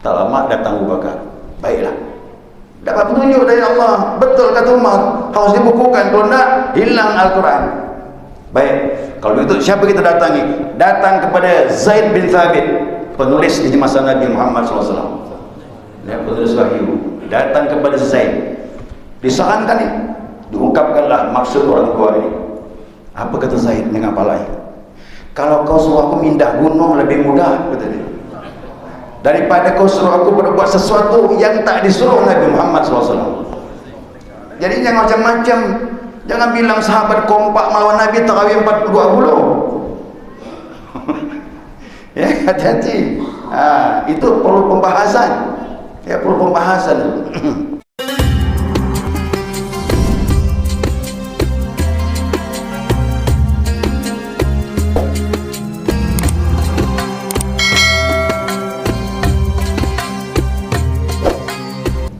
Tak lama datang Abu Bakar. Baiklah, dapat petunjuk dari Allah. Betul kata Umar, harus dibukukan, kalau tidak hilang Al-Quran. Baik, kalau begitu siapa kita datangi? Datang kepada Zaid bin Thabit, penulis di masa Nabi Muhammad SAW, ya, penulis wahyu. Datang kepada Zaid, disarankan ini, diungkapkanlah maksud orang tua ini. Apa kata Zaid? Mengapalai, kalau kau suruh aku mindah gunung lebih mudah, kata dia, daripada kau suruh aku berbuat sesuatu yang tak disuruh Nabi Muhammad SAW. Jadi jangan macam-macam. Jangan bilang sahabat kompak melawan Nabi tarawih 42. Ya, hati-hati. Itu perlu pembahasan. Ya, perlu pembahasan.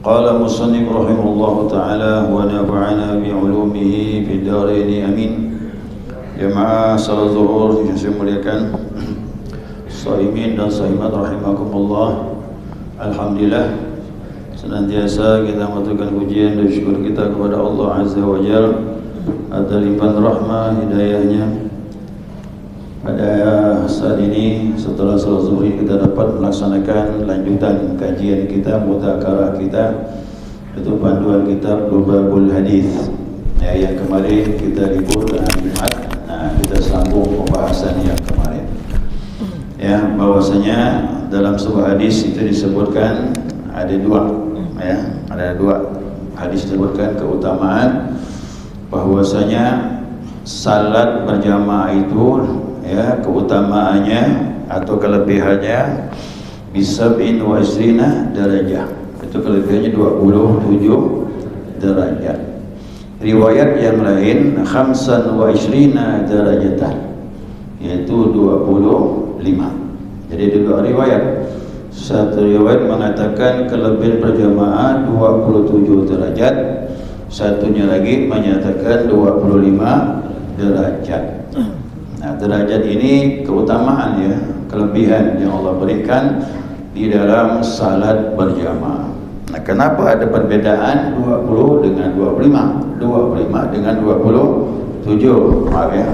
Qala musannif rahimahullahu ta'ala wa nafa'ana bi'ulumihi fid dharain amin. Jamaah salat zuhur yang saya muliakan, shaimin dan shaimat rahimakumullah. Alhamdulillah, senantiasa kita mengaturkan pujian dan syukur kita kepada Allah Azza wa Jalla atas limpahan rahmah hidayahnya. Pada saat ini setelah salat zuhur kita dapat melaksanakan lanjutan kajian kita, mudzakarah kita, itu panduan kitab Lubabul Hadis. Ya, yang kemarin kita libur dengan Jumat. Nah, kita sambung pembahasan yang kemarin. Ya, bahwasanya dalam sebuah hadis itu disebutkan ada dua, ya, ada dua hadis disebutkan keutamaan bahwasanya salat berjamaah itu, ya, keutamaannya atau kelebihannya bisab'in wa isrina darajah. Itu kelebihannya 27 derajat. Riwayat yang lain khamsan wa isrina darajatan, yaitu 25. Jadi ada dua riwayat. Satu riwayat mengatakan kelebihan berjamaah 27 derajat, satunya lagi menyatakan 25 derajat. Nah, derajat ini keutamaan, ya, kelebihan yang Allah berikan di dalam salat berjamaah. Nah, kenapa ada perbedaan 20 dengan 25? 25 dengan 27, maaf ya,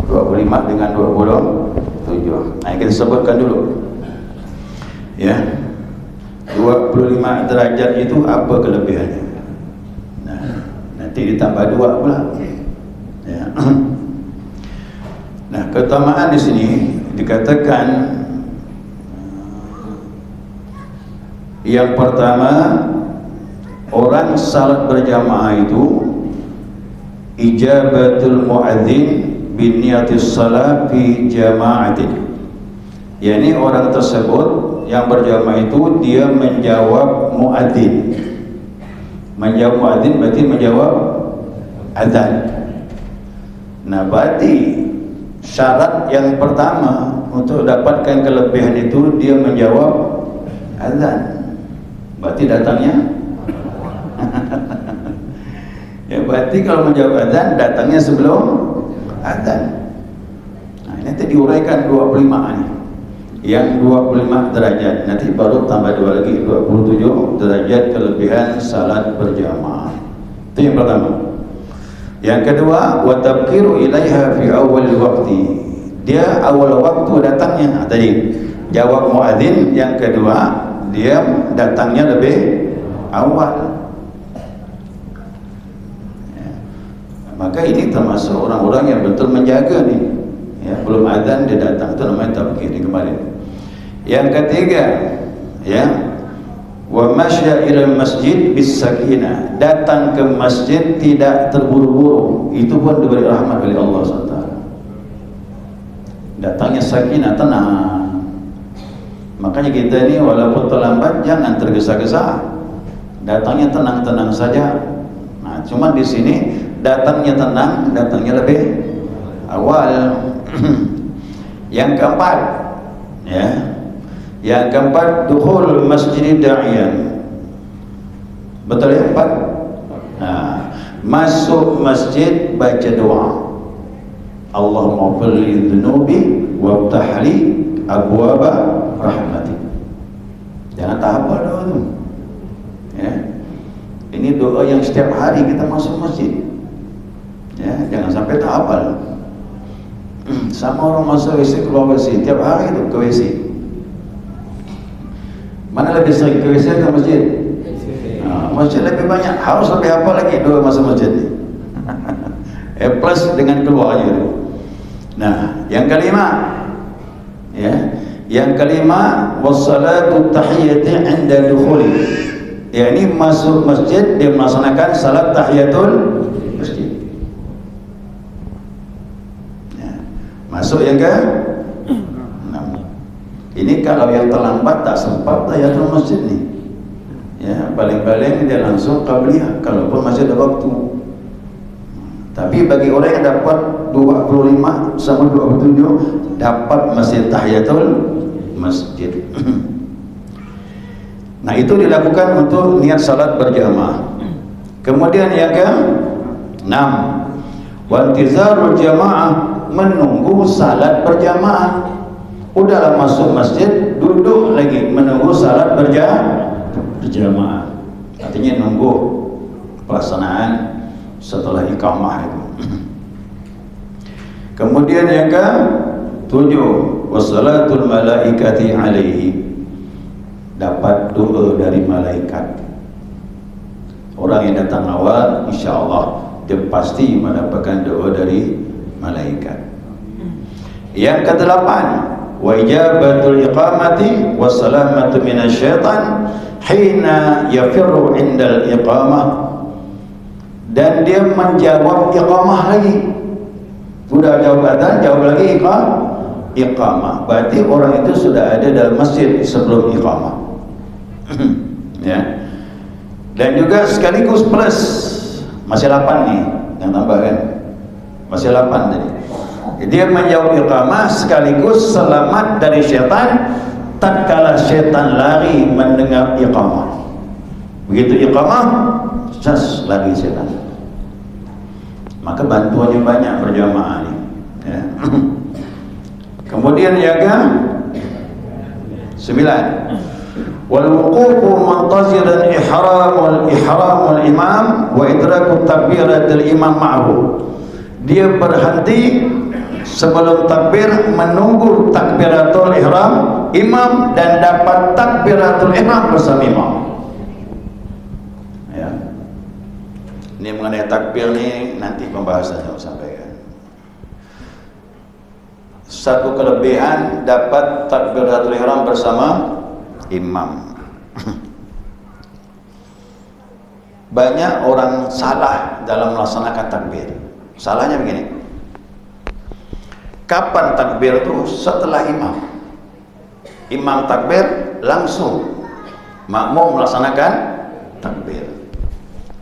25 dengan 27. Nah, kita sebutkan dulu, ya, 25 derajat itu apa kelebihannya? Nah, nanti ditambah 2 pula, ya. Nah, keutamaan di sini dikatakan yang pertama, orang salat berjamaah itu ijabatul muadzin bin niyatis salat fi jama'atin. yakni orang tersebut yang berjamaah itu dia menjawab muadzin. Menjawab muadzin berarti menjawab azan. Nah, berarti syarat yang pertama untuk dapatkan kelebihan itu dia menjawab azan. Berarti datangnya ya, berarti kalau menjawab azan datangnya sebelum azan. Nah, ini nanti diuraikan 25 ini. Yang 25 derajat, nanti baru tambah 2 lagi, 27 derajat kelebihan salat berjamaah. Itu yang pertama. Yang kedua, wa tabkiru ilaiha fi awal waqti. Dia awal waktu datangnya. Nah, tadi jawab muadzin. Yang kedua, dia datangnya lebih awal. Ya. Maka ini termasuk orang-orang yang betul menjaga nih. Ya, belum azan dia datang, itu namanya tabkir di kemarin. Yang ketiga, ya, wa masya ila masjid bis sakinah, datang ke masjid tidak terburu-buru, itu pun diberi rahmat oleh Allah SWT. Datangnya sakinah, tenang. Makanya kita ini walaupun terlambat jangan tergesa-gesa, datangnya tenang-tenang saja. Nah, cuma di sini datangnya tenang, datangnya lebih awal. Yang keempat, ya, yang keempat, dukhul masjid da'iyan. Betul ya, 4? Nah, masuk masjid baca doa, Allahumma firli dhunubi wabtahli abwaba rahmati. Jangan tak hafal doa tu. Ya. Ini doa yang setiap hari kita masuk masjid. Ya, jangan sampai tak hafal. Sama orang masuk WC keluar WC tiap hari tu ke WC. Mana lebih sering ke WC ke masjid? Masjid lebih banyak, harus lebih hafal lagi doa masuk masjid ni. Plus dengan keluarnya tu. Nah, yang kelima, ya, yang kelima wassalatu tahiyyati 'inda dukhuli. Ya, ini masuk masjid dia melaksanakan salat tahiyatul masjid. Ya. Masuk yang ke 6. Ini kalau yang terlambat tak sempat tahiyatul masjid ni. Ya, paling-paling dia langsung qabliyah kalaupun masih ada waktu. Tapi bagi orang yang dapat 25 sama 27 dapat masjid tahiyatul masjid. Nah, itu dilakukan untuk niat salat berjamaah. Kemudian yang ke-6, wantizarul jamaah, menunggu salat berjamaah. Udahlah masuk masjid, duduk lagi menunggu salat berjamaah. Artinya nunggu pelaksanaan setelah iqamah itu. Kemudian yang ke-7, wassalatul malaikati alaihi, dapat doa dari malaikat. Orang yang datang awal insyaallah dia pasti mendapatkan doa dari malaikat. Yang ke-8, wa ijabatul iqamati wassalamatu minasyaitan hina yafirru indal iqamah, dan dia menjawab iqamah lagi. Sudah jawab adzan, jawab lagi iqamah. Berarti orang itu sudah ada dalam masjid sebelum iqamah. Ya. Dan juga sekaligus plus masih 8 nih yang tambah kan. Masih 8 tadi. Dia menjawab iqamah sekaligus selamat dari syaitan tatkala syaitan lari mendengar iqamah. Begitu iqamah, sas lagi syaitan. Maka bantuannya banyak berjamaah ini. Ya. Kemudian yang ke-9, wal wuqufu muntaziran ihramul imam wa idraku takbiratul imam ma'hu. Dia berhenti sebelum takbir menunggu takbiratul ihram imam dan dapat takbiratul ihram bersama imam. Ya. Ini mengenai takbir ni nanti pembahasan saya sampaikan. Satu kelebihan dapat takbiratul ihram bersama imam. Banyak orang salah dalam melaksanakan takbir. Salahnya begini. Kapan takbir itu? Setelah imam. Imam takbir langsung makmum melaksanakan takbir.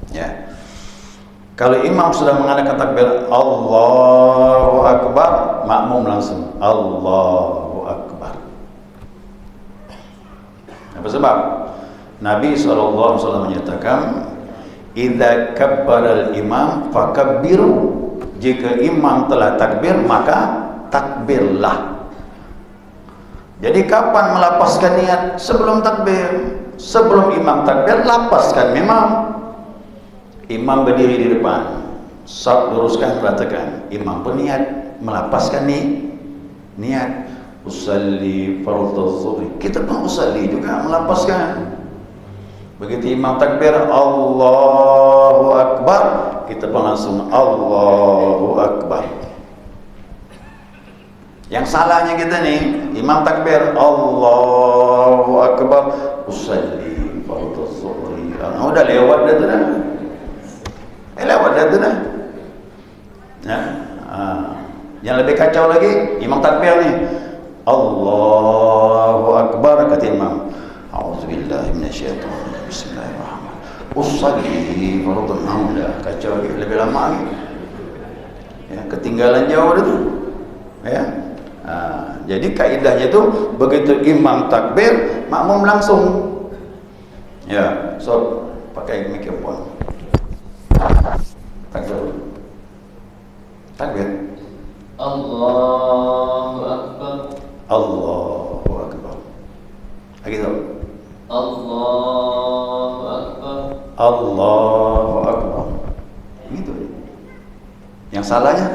Ya. Kalau imam sudah mengadakan takbir Allahu Akbar, makmum langsung Allahu Akbar. Apa sebab? Nabi SAW menyatakan, idza kabbara al-imam fakabbiru. Jika imam telah takbir, maka takbirlah. Jadi kapan melapaskan niat? Sebelum takbir. Sebelum imam takbir, lapaskan imam. Imam berdiri di depan, saf luruskan, perhatikan. Imam pun niat melapaskan niat. Usalli fardhu zuhri. Kita pun usalli juga melapaskan. Begitu imam takbir Allahu Akbar, kita pun langsung Allahu Akbar. Yang salahnya kita nih, imam takbir Allahu Akbar, usalli fardhu zuhri. Udah lewat dah tu dah. Lewat dah tu dah. Ya. Yang lebih kacau lagi, imam takbir ni Allahu Akbar, kata imam A'udzubillahi minasyaitonir rajim. Bismillahirrahmanirrahim. Usalli fardhu zuhri. Kacau lagi, lebih lama lagi. Ya, ketinggalan jauh dah tu. Ya. Jadi kaidahnya tu begitu imam takbir, makmum langsung. Ya, so pakai mikrofon. Takbir. Allahu Akbar. Allahu Akbar. Lagi tu. Allahu Akbar. Allahu Akbar. Gitu. Yang salahnya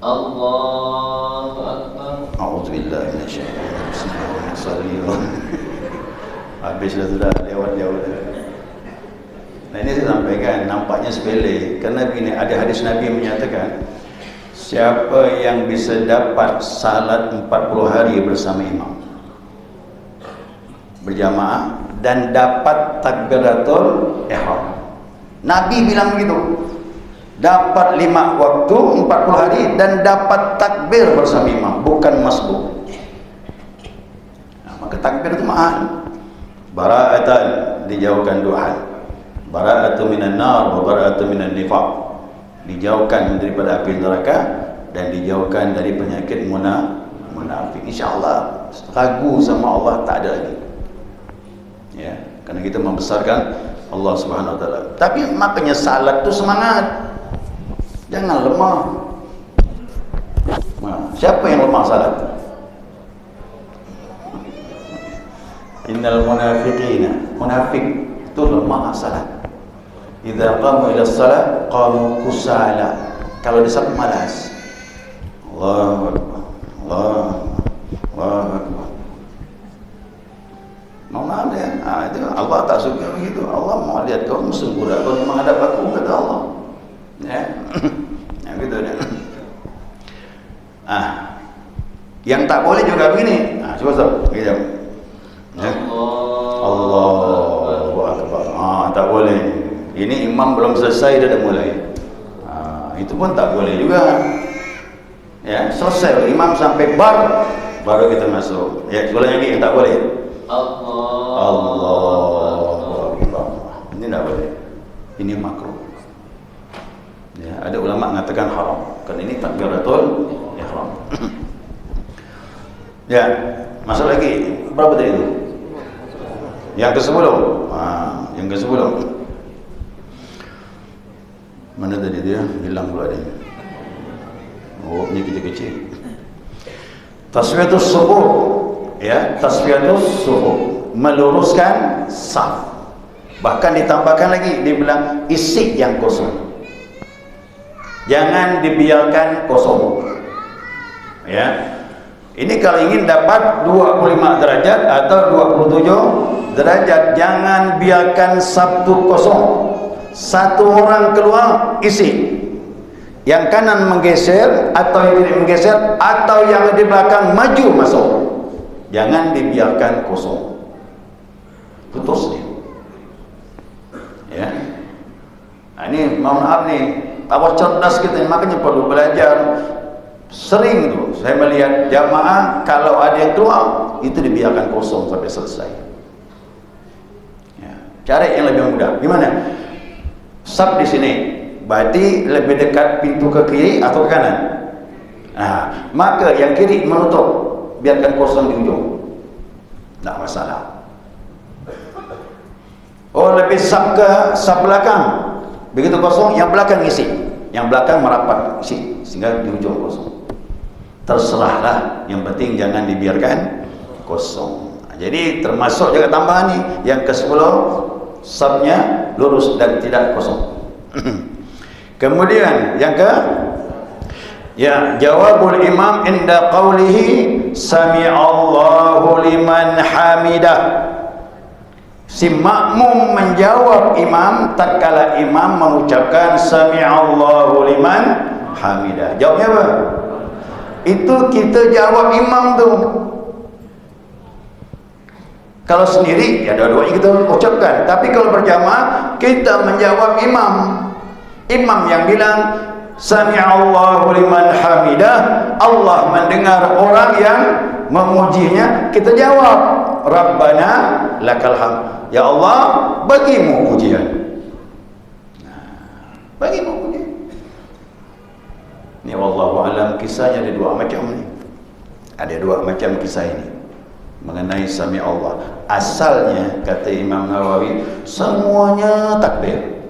Allahu Akbar. A'udzubillahi minasyaitonir rajim. Habis sudah lewat jauh dah. Nah ini saya sampaikan, nampaknya sepele. Kerana begini, ada hadis Nabi menyatakan, siapa yang bisa dapat salat 40 hari bersama imam berjamaah dan dapat takbiratul ihram. Nabi bilang begitu. Dapat 5 waktu 40 hari dan dapat takbir bersama imam, bukan masbuk. Nah, maka takbir itu mahal. Bara'atan, dijauhkan 2 hal. Bara'atu minan nar wa bara'atu minan nifaq. Dijauhkan daripada api neraka dan dijauhkan dari penyakit munafik. Insyaallah ragu sama Allah tak ada lagi. Ya, kerana kita membesarkan Allah Subhanahu wa taala. Tapi makanya salat tu semangat. Jangan lemah. Siapa yang lemah salat? Innal munafiqina, munafik itu lemah salat. Idza qamu ila shalah qamu kusala. Kalau dia salat malas. Allahu Akbar. Allahu Akbar. Normal ya. Itu Allah tak suka begitu. Allah mau lihat kau sempurna kau menghadap aku, kata Allah. Ya. Ya gitu ya. Yang tak boleh juga begini. Coba Ustaz, kita. Ya. Allahu Akbar. Tak boleh. Ini imam belum selesai dia dah mulai. Itu pun tak boleh juga. Ya, selesai imam sampai bar baru kita masuk. Ya, sekolah lagi yang tak boleh. Allahu Akbar. Ini tak boleh. Ini makruh. Ya, ada ulama mengatakan haram. Kerana ini takbiratul ihram. Ya, masuk lagi. Berapa tadi itu? Yang ke-10. Yang ke-10. Mana tadi dia? Hilang pula dia. Oh, ini kecil-kecil. Tasfiyatus subuh. Ya, tasfiyatus subuh, meluruskan saf. Bahkan ditambahkan lagi, dibilang isi yang kosong. Jangan dibiarkan kosong. Ya. Ini kalau ingin dapat 25 derajat atau 27 derajat, jangan biarkan saf tu kosong. Satu orang keluar isi. Yang kanan menggeser atau yang tidak menggeser, atau yang di belakang maju masuk. Jangan dibiarkan kosong. Putus dia. Ya. Ini mohon maaf nih, awak cerdas kita, makanya perlu belajar. Sering tu saya melihat jamaah kalau ada yang keluar itu dibiarkan kosong sampai selesai. Ya. Cari yang lebih mudah. Gimana? Sab di sini, berarti lebih dekat pintu ke kiri atau ke kanan? Maka yang kiri menutup. Biarkan kosong di ujung, tak masalah. Oh, lebih sab ke sab belakang, begitu kosong, yang belakang isi, yang belakang merapat isi, sehingga di ujung kosong. Terserahlah, yang penting jangan dibiarkan kosong. Jadi termasuk juga tambahan nih, yang ke-10 sabnya lurus dan tidak kosong. Kemudian yang ke jawabul imam inda qawlihi sami'allahu liman hamidah. Si makmum menjawab imam tatkala imam mengucapkan sami'allahu liman hamidah. Jawabnya apa? Itu kita jawab imam tu. Kalau sendiri ya dua-duanya kita ucapkan, tapi kalau berjamaah kita menjawab imam. Imam yang bilang sami'allahu liman hamidah, Allah mendengar orang yang memujinya, kita jawab Rabbana lakal hamd. Ya Allah, bagimu pujian. Bagimu pujian. Ini wallahu alam, kisahnya ada 2 macam ni. Ada 2 macam kisah ini mengenai sami Allah. Asalnya kata Imam Nawawi semuanya takbir.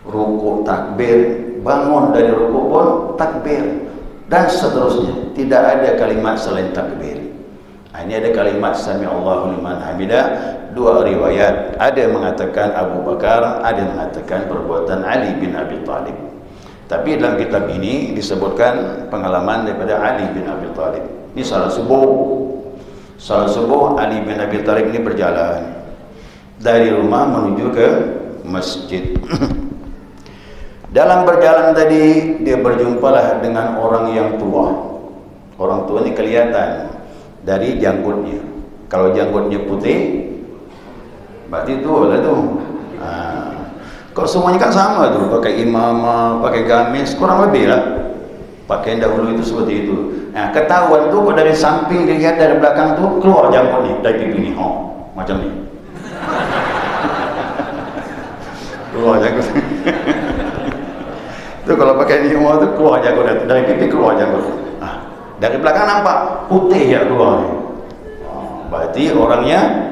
Rukuk takbir, bangun dari rukuk pun takbir, dan seterusnya. Tidak ada kalimat selain takbir. Ini ada kalimat Sami Allahu liman hamidah, dua riwayat. Ada yang mengatakan Abu Bakar, ada yang mengatakan perbuatan Ali bin Abi Thalib. Tapi dalam kitab ini disebutkan pengalaman daripada Ali bin Abi Thalib. Ini salat subuh Ali bin Abi Thalib ini berjalan dari rumah menuju ke masjid. Dalam berjalan tadi dia berjumpalah dengan orang yang tua. Orang tua ini kelihatan dari janggutnya. Kalau janggutnya putih, berarti tua lah tu. Kok semuanya kan sama tu, pakai imamah, pakai gamis, kurang lebih lah. Pakaian dahulu itu seperti itu. Nah, ketahuan tu kok dari samping dilihat dari belakang tu keluar janggut ni dari pipi ni, macam ni. Keluar janggut. Tu kalau pakai ni tu keluar janggut dari pipi, keluar janggut. Dari belakang nampak putih ya keluar. Berarti orangnya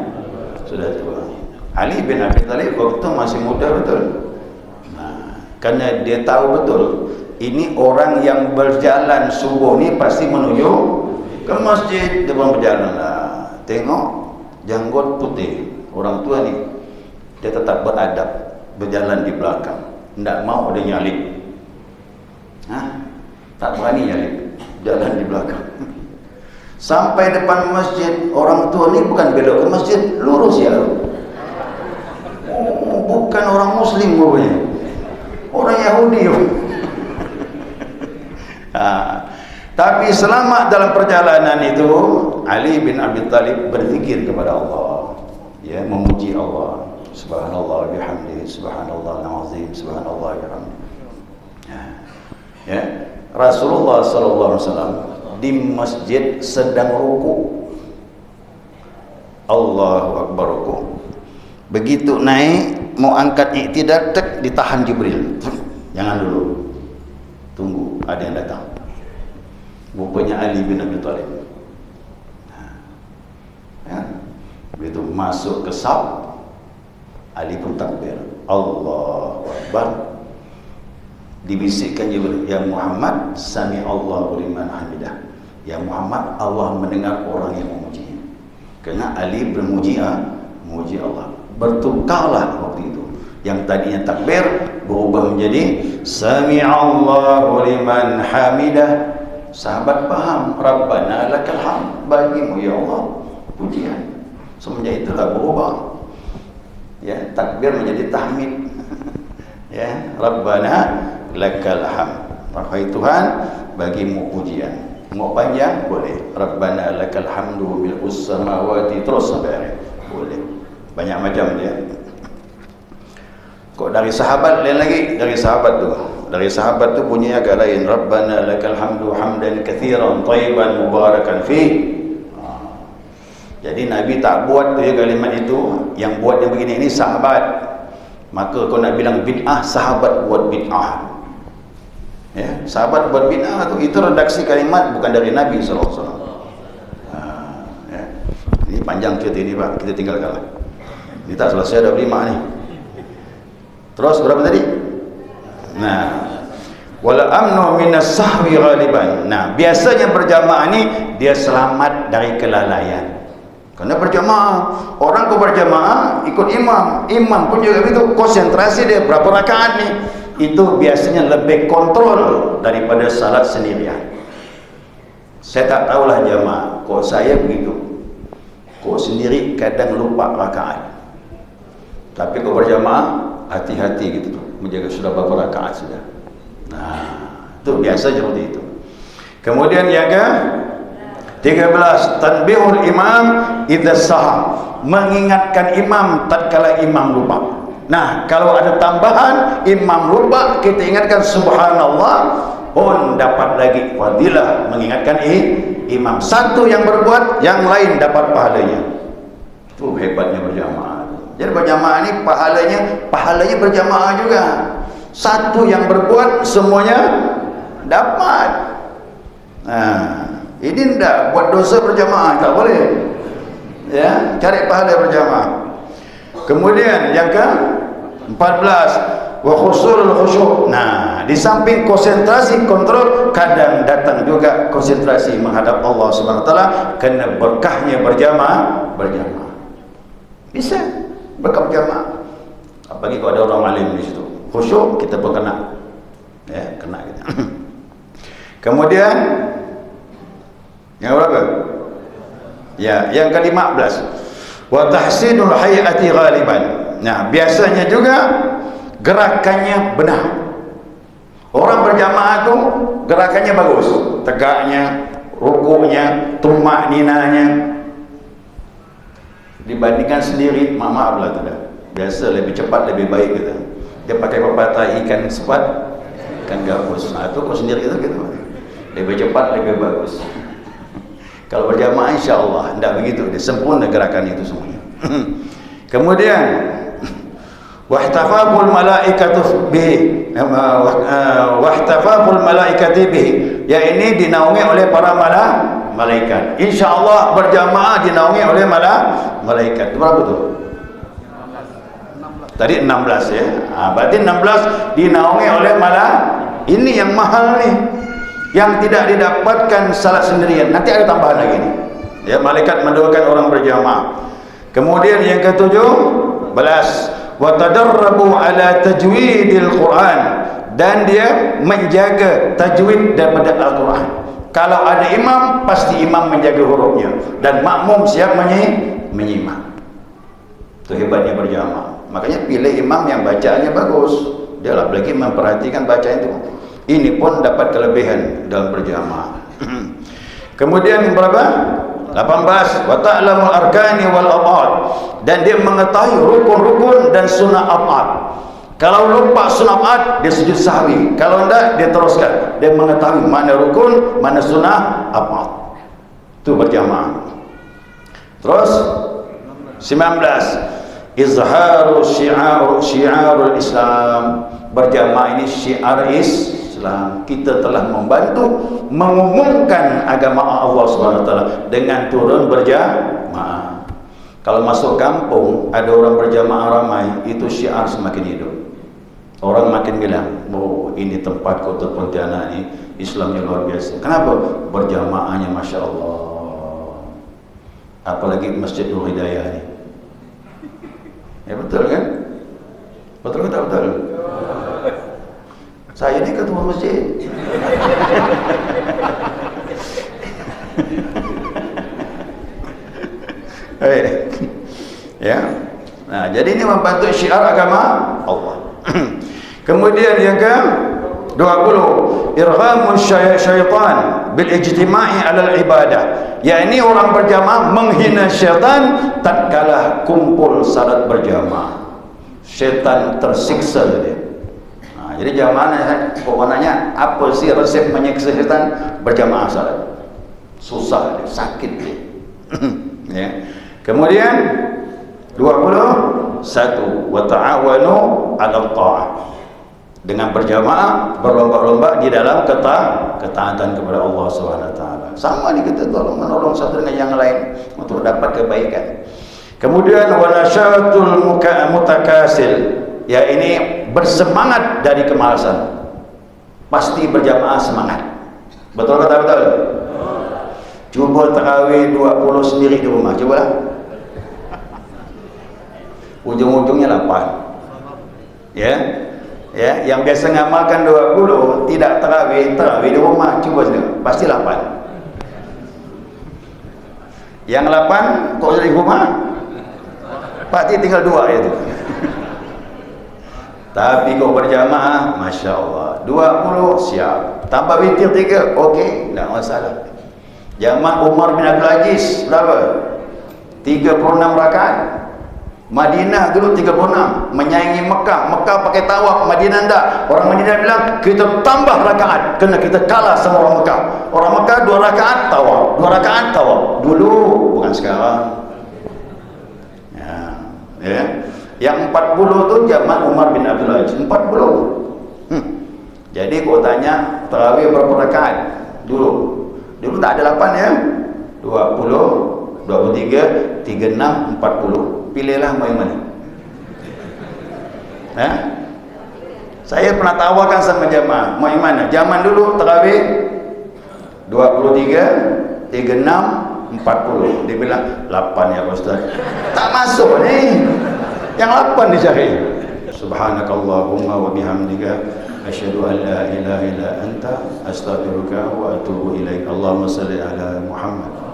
sudah tua. Ali bin Abi Thalib waktu masih muda betul. Karena dia tahu betul ini orang yang berjalan subuh ni pasti menuju ke masjid. Dia pun berjalan lah. Tengok janggut putih orang tua ni, dia tetap beradab, berjalan di belakang, tidak mau dia nyalip. Tak berani nyalip, jalan di belakang. Sampai depan masjid, orang tua ni bukan belok ke masjid, lurus ya. Bukan orang Muslim rupanya, orang Yahudi. Tapi selama dalam perjalanan itu Ali bin Abi Thalib berzikir kepada Allah, ya, memuji Allah. Subhanallah bihamdihi, subhanallah al-azim, subhanallah bihamdihi. Ya, Rasulullah sallallahu alaihi wasallam di masjid sedang ruku. Allahu akbar ruku. Begitu naik mau angkat i'tidal, ditahan Jibril. Jangan dulu. Tunggu, ada yang datang. Rupanya Ali bin Abi Thalib. Ya. Begitu masuk ke saf, Ali pun takbir. Allahu akbar. Dibisikkan Jibril, ya Muhammad, sami Allahu liman hamidah. Ya Muhammad, Allah mendengar orang yang memuji. Kerana Ali bermuji, memuji Allah. Bertukarlah waktu itu. Yang tadinya takbir berubah menjadi sami Allahu liman hamidah. Sahabat faham, Rabbana lakal hamd, bagimu ya Allah pujian. Semenjak itulah berubah. Ya, takbir menjadi tahmid. Ya, Rabbana lakal hamd. Wahai Tuhan, bagimu pujian. Mau panjang boleh. Rabbana lakal hamdu bil samawati, terus sampai akhir. Boleh. Banyak macam dia. Kok dari sahabat lain lagi? Dari sahabat tu bunyinya agak lain. Rabbana lakal hamdu hamdan katsiran thayyiban mubarakan fi. Jadi Nabi tak buat tu kalimat itu. Yang buat yang begini ini sahabat. Maka kau nak bilang bid'ah, sahabat buat bid'ah. Ya, sahabat buat bid'ah tu, itu redaksi kalimat bukan dari Nabi sallallahu alaihi wasallam. Ya. Ini panjang cerita ini Pak, kita tinggalkanlah. Ini tak selesai, ada 5 ni. Terus berapa tadi? Nah, wala amnu minas sahwi ghaliban. Nah, biasanya berjamaah ni dia selamat dari kelalaian. Karena berjamaah, orang kau berjamaah ikut imam pun juga begitu, konsentrasi dia berapa rakaat ni, itu biasanya lebih kontrol daripada salat sendirian. Saya tak tahulah jamaah, kok saya begitu, kok sendiri kadang lupa rakaat. Tapi kau berjamaah hati-hati gitu, menjaga sudah berapa rakaat sudah. Nah, itu biasa seperti itu. Kemudian yang ke 13, tanbihul imam idza sahha, mengingatkan imam tatkala imam lupa. Nah, kalau ada tambahan imam lupa, kita ingatkan subhanallah, pun dapat lagi fadilah mengingatkan imam. Satu yang berbuat, yang lain dapat pahalanya. Itu hebatnya berjamaah. Jadi berjamaah ini pahalanya berjamaah juga. Satu yang berbuat semuanya dapat. Nah, ini tidak buat dosa berjamaah, tak boleh. Ya, cari pahala berjamaah. Kemudian yang ke 14, wa khusulul khusyuk. Nah, di samping konsentrasi kontrol, kadang datang juga konsentrasi menghadap Allah Subhanahu wa taala karena berkahnya berjamaah. Bisa berkah berjamaah. Apalagi kalau ada orang alim di situ. Khusyuk kita pun kena. Ya, kena kita. Kemudian yang berapa? Ya, yang ke-15. Wa tahsinul hayati ghaliban. Nah, biasanya juga gerakannya benar. Orang berjamaah tu gerakannya bagus, tegaknya, rukuknya, tumakninanya. Dibandingkan sendiri, maaf lah tu dah. Biasa lebih cepat lebih baik kita. Dia pakai pepatah ikan cepat ikan gabus. Nah, itu kau sendiri itu gitu. Lebih cepat lebih bagus. Kalau berjamaah insya-Allah tidak begitu, dia sempurna gerakan itu semuanya. Kemudian wahtafaqul malaikatu bihi wahtafaqul malaikati bihi, ya ini dinaungi oleh para malaikat. Insyaallah berjamaah dinaungi oleh malaikat. Berapa tu? Tadi 16 ya. Berarti 16 dinaungi oleh ini yang mahal nih, yang tidak didapatkan salat sendirian. Nanti ada tambahan lagi nih. Ya, malaikat mendoakan orang berjamaah. Kemudian yang ke-17, wa tadarrabu ala tajwidil Quran, dan dia menjaga tajwid daripada Al-Quran. Kalau ada imam, pasti imam menjaga hurufnya dan makmum siap menyimak. Itu hebatnya berjamaah. Makanya pilih imam yang bacaannya bagus. Dia lagi memperhatikan bacaan itu. Ini pun dapat kelebihan dalam berjamaah. Kemudian yang berapa? 18. Wa ta'lamul arkani wal abad, dan dia mengetahui rukun-rukun dan sunah abad. Kalau lupa sunah abad, dia sujud sahwi. Kalau tidak, dia teruskan. Dia mengetahui mana rukun, mana sunah abad. Itu berjamaah. Terus 19. Izharu syiarul Islam. Berjamaah ini syiar Islam. Kita telah membantu mengumumkan agama Allah Subhanahu wa taala dengan turun berjamaah. Kalau masuk kampung ada orang berjamaah ramai, itu syiar semakin hidup. Orang makin bilang, oh ini tempat kota Pontianak ini Islamnya luar biasa. Kenapa? Berjamaahnya Masya Allah. Apalagi Masjid Nur Hidayah ini. Ya betul kan? Betul tak betul? Saya ni ketua masjid. Ya. Nah, jadi ini membantu syiar agama Allah. Kemudian yang ke-20, irghamu syaitan bil ijtima'i 'ala al-ibadah. Yakni orang berjamaah menghina syaitan tatkala kumpul salat berjamaah. Syaitan tersiksa dia. Nah, jadi jamaah pokoknya apa sih resep menyiksa syaitan? Berjamaah salat. Susah dia, sakit dia. Ya. Kemudian 21, wa ta'awanu 'ala ta'ah. Dengan berjamaah berlomba-lomba di dalam ketaatan kepada Allah Subhanahu wa taala. Sama ni kita tolong menolong satu dengan yang lain untuk dapat kebaikan. Kemudian wanasyatul mutakasil, ya ini bersemangat dari kemalasan. Pasti berjamaah semangat. Betul kata betul? Cuba tarawih 20 sendiri di rumah, cubalah. Ujung-ujungnya 8. Ya. Ya, yang biasa ngamalkan 20 tidak tarawih di rumah, cuba saja, pasti 8. Yang 8 kok di rumah? Pasti tinggal 2 itu. Tapi kau berjamaah, Masya Allah, 20 siap. Tambah witir 3, okey, tak masalah. Jamaah Umar bin Abdul Aziz berapa? 36 rakaat. Madinah dulu 36, menyaingi Mekah. Mekah pakai tawaf, Madinah enggak. Orang Madinah bilang kita tambah rakaat kerana kita kalah sama orang Mekah. Orang Mekah 2 rakaat tawaf, 2 rakaat tawaf. Dulu, bukan sekarang. Ya. Yang 40 tu zaman Umar bin Abdul Aziz, 40. Jadi kau tanya tarawih berapa rakaat? Dulu tak ada 8 ya. 20, 23, 36, 40. Pilihlah mau yang mana. Saya pernah tawarkan sama jamaah, mau yang mana? Zaman dulu tarawih 23, 36, 40. Dia bilang 8 ya Ustaz. Tak masuk ni. Yang 8 dicari. Subhanakallahumma wa bihamdika asyhadu an la ilaha illa anta astaghfiruka wa atubu ilaik. Allahumma shalli ala Muhammad.